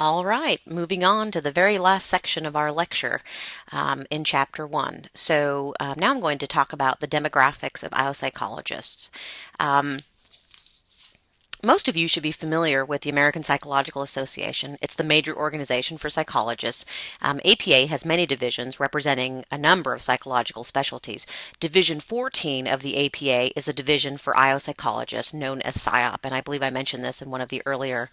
All right, moving on to the very last section of our lecture in Chapter 1. So now I'm going to talk about the demographics of IO psychologists. Most of you should be familiar with the American Psychological Association. It's the major organization for psychologists. APA has many divisions representing a number of psychological specialties. Division 14 of the APA is a division for IO psychologists known as PSYOP, and I believe I mentioned this in one of the earlier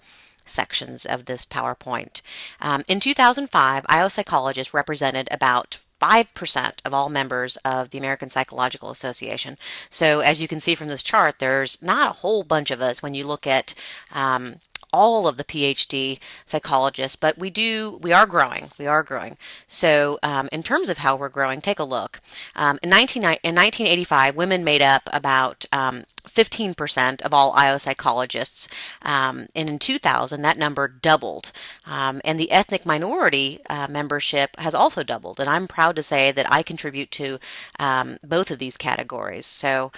sections of this PowerPoint. In 2005, IO psychologists represented about 5% of all members of the American Psychological Association. So as you can see from this chart, there's not a whole bunch of us when you look at all of the PhD psychologists, but we are growing. We are growing. So in terms of how we're growing, take a look. In 1985, women made up about 15% of all IO psychologists, and in 2000 that number doubled, and the ethnic minority membership has also doubled, and I'm proud to say that I contribute to both of these categories, so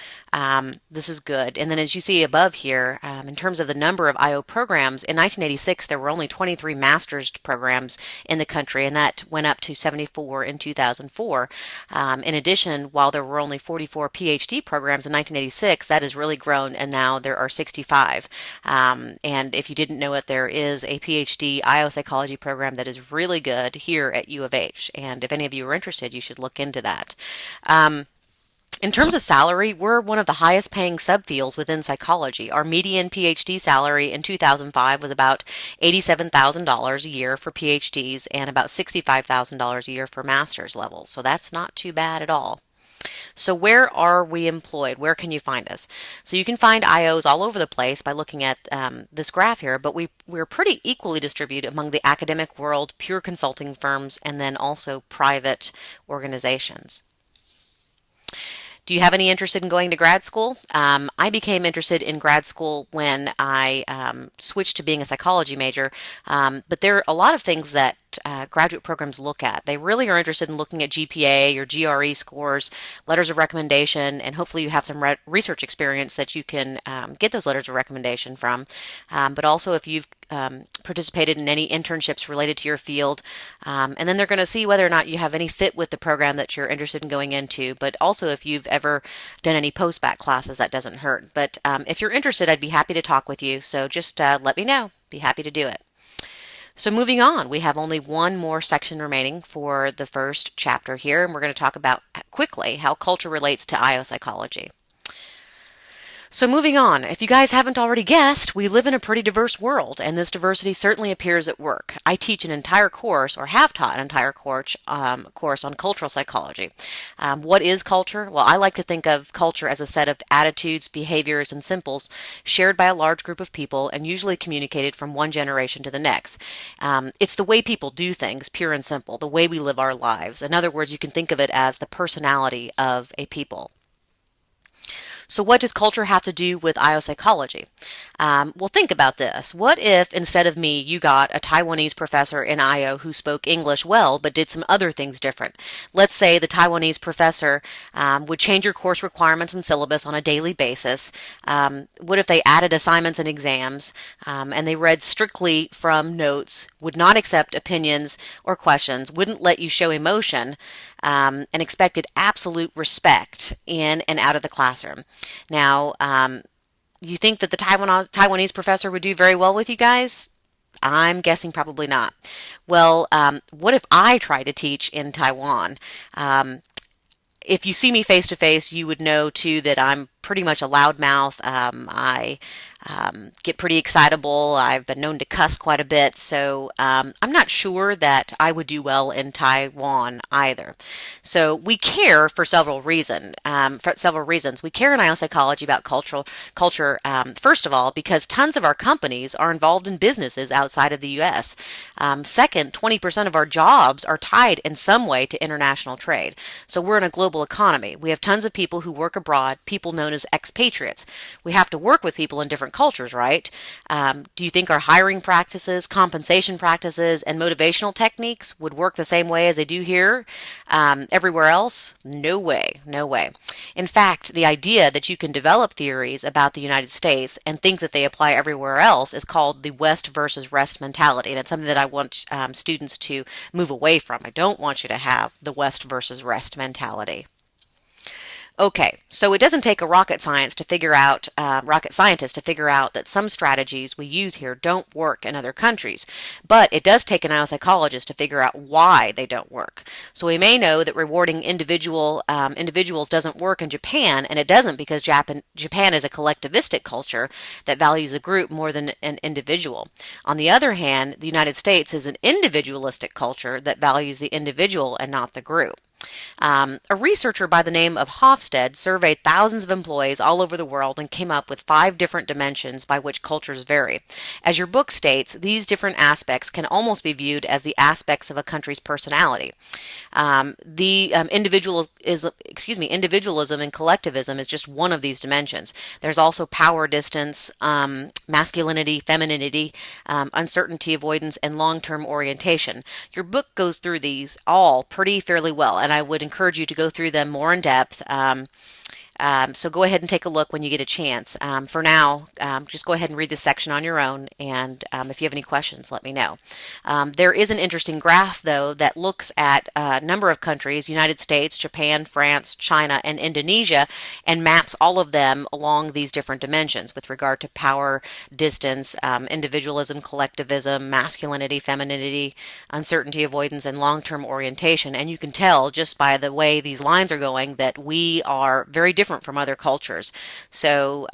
this is good. And then as you see above here, in terms of the number of IO programs, in 1986 there were only 23 master's programs in the country, and that went up to 74 in 2004. In addition, while there were only 44 PhD programs in 1986, that has really grown, and now there are 65. And if you didn't know it, there is a PhD IO psychology program that is really good here at U of H. And if any of you are interested, you should look into that. In terms of salary, we're one of the highest paying subfields within psychology. Our median PhD salary in 2005 was about $87,000 a year for PhDs and about $65,000 a year for master's levels. So that's not too bad at all. So where are we employed? Where can you find us? So you can find IOs all over the place by looking at this graph here, but we're pretty equally distributed among the academic world, pure consulting firms, and then also private organizations. Do you have any interest in going to grad school? I became interested in grad school when I switched to being a psychology major, but there are a lot of things that graduate programs look at. They really are interested in looking at GPA or GRE scores, letters of recommendation, and hopefully you have some research experience that you can get those letters of recommendation from. But also if you've participated in any internships related to your field, and then they're going to see whether or not you have any fit with the program that you're interested in going into, but also if you've ever done any post-bac classes, that doesn't hurt. But if you're interested, I'd be happy to talk with you, so just let me know. Be happy to do it. So moving on, we have only one more section remaining for the first chapter here, and we're going to talk about quickly how culture relates to IO psychology. So moving on, if you guys haven't already guessed, we live in a pretty diverse world, and this diversity certainly appears at work. I teach an entire course, or have taught an entire course on cultural psychology. What is culture? Well, I like to think of culture as a set of attitudes, behaviors, and symbols shared by a large group of people and usually communicated from one generation to the next. It's the way people do things, pure and simple, the way we live our lives. In other words, you can think of it as the personality of a people. So what does culture have to do with IO psychology? Well, think about this. What if instead of me, you got a Taiwanese professor in IO who spoke English well, but did some other things different? Let's say the Taiwanese professor would change your course requirements and syllabus on a daily basis. What if they added assignments and exams, and they read strictly from notes, would not accept opinions or questions, wouldn't let you show emotion, and expected absolute respect in and out of the classroom? Now, you think that the Taiwanese professor would do very well with you guys? I'm guessing probably not. Well, what if I try to teach in Taiwan? If you see me face to face, you would know too that I'm pretty much a loudmouth. I get pretty excitable. I've been known to cuss quite a bit, so I'm not sure that I would do well in Taiwan either. So we care for several reasons. We care in IO psychology about culture. First of all, because tons of our companies are involved in businesses outside of the U.S. Second, 20% of our jobs are tied in some way to international trade. So we're in a global economy. We have tons of people who work abroad, people known known as expatriates. We have to work with people in different cultures, right? Do you think our hiring practices, compensation practices, and motivational techniques would work the same way as they do here everywhere else? No way, no way. In fact, the idea that you can develop theories about the United States and think that they apply everywhere else is called the West versus Rest mentality, and it's something that I want students to move away from. I don't want you to have the West versus Rest mentality. Okay, so it doesn't take a rocket scientist to figure out that some strategies we use here don't work in other countries, but it does take an IO psychologist to figure out why they don't work. So we may know that rewarding individuals doesn't work in Japan, and it doesn't because Japan is a collectivistic culture that values the group more than an individual. On the other hand, the United States is an individualistic culture that values the individual and not the group. A researcher by the name of Hofstede surveyed thousands of employees all over the world and came up with 5 different dimensions by which cultures vary. As your book states, these different aspects can almost be viewed as the aspects of a country's personality. Individualism and collectivism is just one of these dimensions. There's also power distance, masculinity, femininity, uncertainty avoidance, and long-term orientation. Your book goes through these all pretty fairly well, and I would encourage you to go through them more in depth. So go ahead and take a look when you get a chance. For now, just go ahead and read this section on your own, and if you have any questions, let me know. There is an interesting graph, though, that looks at a number of countries: United States, Japan, France, China, and Indonesia, and maps all of them along these different dimensions with regard to power, distance, individualism, collectivism, masculinity, femininity, uncertainty avoidance, and long-term orientation. And you can tell just by the way these lines are going that we are very different from other cultures. So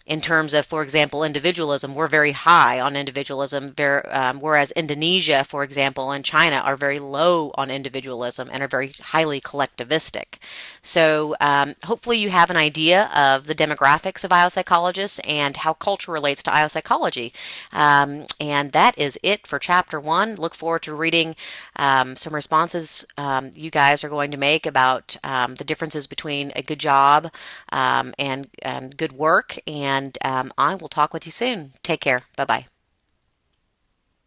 in terms of, for example, individualism, we're very high on individualism, whereas Indonesia, for example, and China are very low on individualism and are very highly collectivistic. So hopefully you have an idea of the demographics of IO psychologists and how culture relates to IO psychology. And that is it for Chapter 1. Look forward to reading some responses you guys are going to make about the differences between a good job and good work. And I will talk with you soon. Take care. Bye-bye.